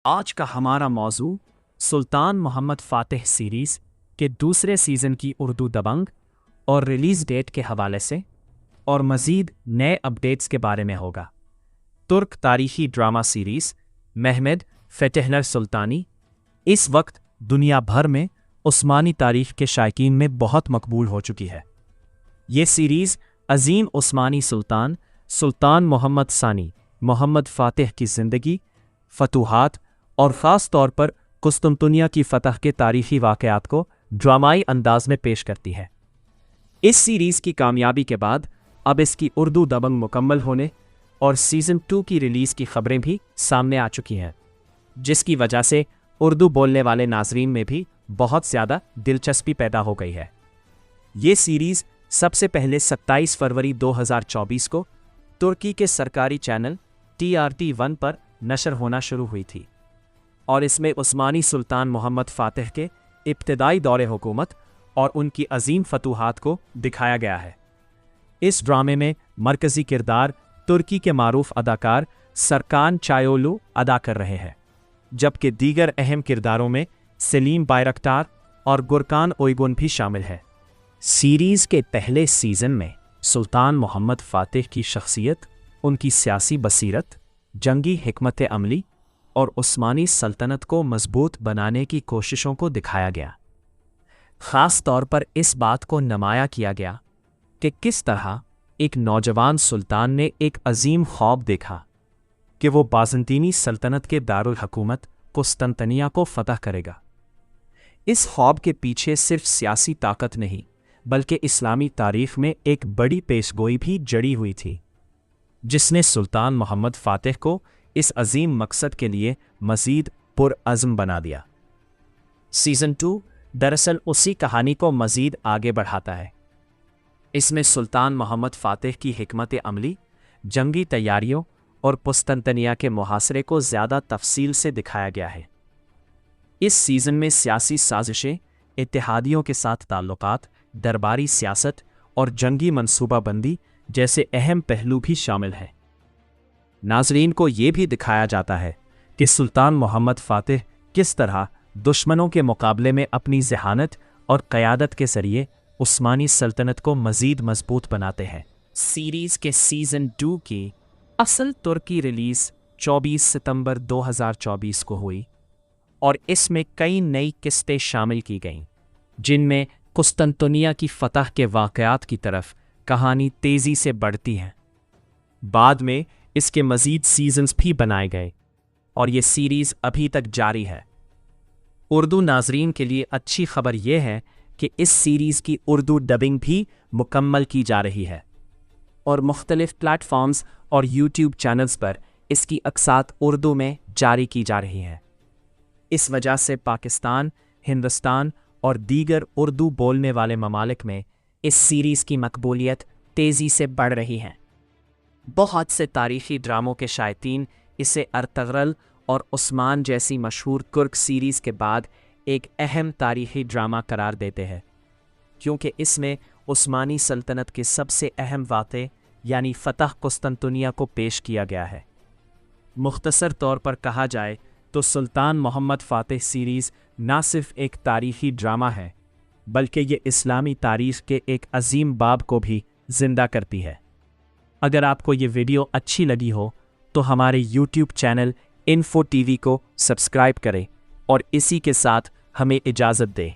آج کا ہمارا موضوع سلطان محمد فاتح سیریز کے دوسرے سیزن کی اردو دبنگ اور ریلیز ڈیٹ کے حوالے سے اور مزید نئے اپڈیٹس کے بارے میں ہوگا۔ ترک تاریخی ڈرامہ سیریز محمد فتح سلطانی اس وقت دنیا بھر میں عثمانی تاریخ کے شائقین میں بہت مقبول ہو چکی ہے۔ یہ سیریز عظیم عثمانی سلطان محمد ثانی محمد فاتح کی زندگی، فتوحات اور خاص طور پر قسطنطنیہ کی فتح کے تاریخی واقعات کو ڈرامائی انداز میں پیش کرتی ہے۔ اس سیریز کی کامیابی کے بعد اب اس کی اردو دبنگ مکمل ہونے اور سیزن 2 کی ریلیز کی خبریں بھی سامنے آ چکی ہیں، جس کی وجہ سے اردو بولنے والے ناظرین میں بھی بہت زیادہ دلچسپی پیدا ہو گئی ہے۔ یہ سیریز سب سے پہلے 27 فروری 2024 کو ترکی کے سرکاری چینل TRT1 پر نشر ہونا شروع ہوئی تھی، اور اس میں عثمانی سلطان محمد فاتح کے ابتدائی دور حکومت اور ان کی عظیم فتوحات کو دکھایا گیا ہے۔ اس ڈرامے میں مرکزی کردار ترکی کے معروف اداکار سرکان چایولو ادا کر رہے ہیں، جبکہ دیگر اہم کرداروں میں سلیم بائرکٹار اور گرکان اویگون بھی شامل ہے۔ سیریز کے پہلے سیزن میں سلطان محمد فاتح کی شخصیت، ان کی سیاسی بصیرت، جنگی حکمت عملی اور عثمانی سلطنت کو مضبوط بنانے کی کوششوں کو دکھایا گیا۔ خاص طور پر اس بات کو نمایاں کیا گیا کہ کس طرح ایک نوجوان سلطان نے ایک عظیم خواب دیکھا کہ وہ بازنطینی سلطنت کے دارالحکومت قسطنطنیہ کو فتح کرے گا۔ اس خواب کے پیچھے صرف سیاسی طاقت نہیں بلکہ اسلامی تاریخ میں ایک بڑی پیشگوئی بھی جڑی ہوئی تھی، جس نے سلطان محمد فاتح کو اس عظیم مقصد کے لیے مزید پرعزم بنا دیا۔ سیزن 2 دراصل اسی کہانی کو مزید آگے بڑھاتا ہے۔ اس میں سلطان محمد فاتح کی حکمت عملی، جنگی تیاریوں اور قسطنطنیہ کے محاصرے کو زیادہ تفصیل سے دکھایا گیا ہے۔ اس سیزن میں سیاسی سازشیں، اتحادیوں کے ساتھ تعلقات، درباری سیاست اور جنگی منصوبہ بندی جیسے اہم پہلو بھی شامل ہیں۔ ناظرین کو یہ بھی دکھایا جاتا ہے کہ سلطان محمد فاتح کس طرح دشمنوں کے مقابلے میں اپنی ذہانت اور قیادت کے ذریعے عثمانی سلطنت کو مزید مضبوط بناتے ہیں۔ سیریز کے سیزن 2 کی اصل ترکی ریلیز 24 ستمبر 2024 کو ہوئی، اور اس میں کئی نئی قسطیں شامل کی گئیں، جن میں قسطنطنیہ کی فتح کے واقعات کی طرف کہانی تیزی سے بڑھتی ہے۔ بعد میں اس کے مزید سیزنز بھی بنائے گئے، اور یہ سیریز ابھی تک جاری ہے۔ اردو ناظرین کے لیے اچھی خبر یہ ہے کہ اس سیریز کی اردو ڈبنگ بھی مکمل کی جا رہی ہے، اور مختلف پلیٹ فارمز اور یوٹیوب چینلز پر اس کی اقساط اردو میں جاری کی جا رہی ہیں۔ اس وجہ سے پاکستان، ہندوستان اور دیگر اردو بولنے والے ممالک میں اس سیریز کی مقبولیت تیزی سے بڑھ رہی ہے۔ بہت سے تاریخی ڈراموں کے شائقین اسے ارطغرل اور عثمان جیسی مشہور ترک سیریز کے بعد ایک اہم تاریخی ڈرامہ قرار دیتے ہیں، کیونکہ اس میں عثمانی سلطنت کے سب سے اہم واقعے یعنی فتح قسطنطنیہ کو پیش کیا گیا ہے۔ مختصر طور پر کہا جائے تو سلطان محمد فاتح سیریز نہ صرف ایک تاریخی ڈرامہ ہے بلکہ یہ اسلامی تاریخ کے ایک عظیم باب کو بھی زندہ کرتی ہے۔ اگر آپ کو یہ ویڈیو اچھی لگی ہو تو ہمارے YouTube channel info T V کو سبسکرائب کریں اور اسی کے ساتھ ہمیں اجازت دیں۔